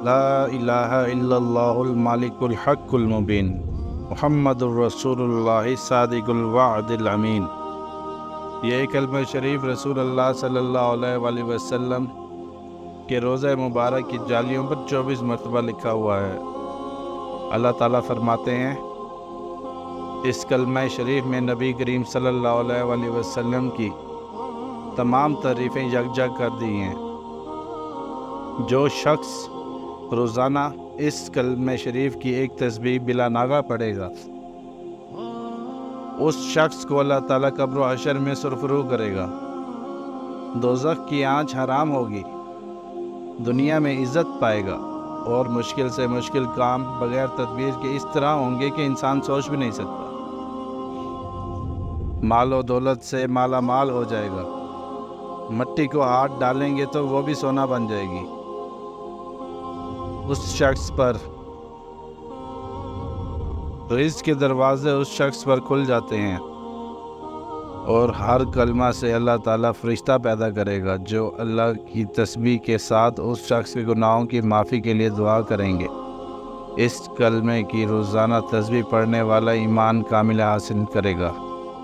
لا الہ الا اللہ المالک الحق المبین محمد الرسول اللہ صادق الوعد الامین۔ یہ کلمہ شریف رسول اللہ صلی اللہ علیہ وآلہ وسلم کے روضہ مبارک کی جالیوں پر 24 مرتبہ لکھا ہوا ہے۔ اللہ تعالیٰ فرماتے ہیں اس کلمہ شریف میں نبی کریم صلی اللہ علیہ وآلہ وسلم کی تمام تعریفیں یکجا کر دی ہیں۔ جو شخص روزانہ اس کلمہ شریف کی ایک تسبیح بلا ناغہ پڑھے گا اس شخص کو اللہ تعالیٰ قبر و حشر میں سرفرو کرے گا، دوزخ کی آنچ حرام ہوگی، دنیا میں عزت پائے گا، اور مشکل سے مشکل کام بغیر تدبیر کے اس طرح ہوں گے کہ انسان سوچ بھی نہیں سکتا۔ مال و دولت سے مالا مال ہو جائے گا، مٹی کو ہاتھ ڈالیں گے تو وہ بھی سونا بن جائے گی۔ اس شخص پر رزق کے دروازے اس شخص پر کھل جاتے ہیں، اور ہر کلمہ سے اللہ تعالیٰ فرشتہ پیدا کرے گا جو اللہ کی تسبیح کے ساتھ اس شخص کے گناہوں کی معافی کے لیے دعا کریں گے۔ اس کلمے کی روزانہ تسبیح پڑھنے والا ایمان کامل حاصل کرے گا۔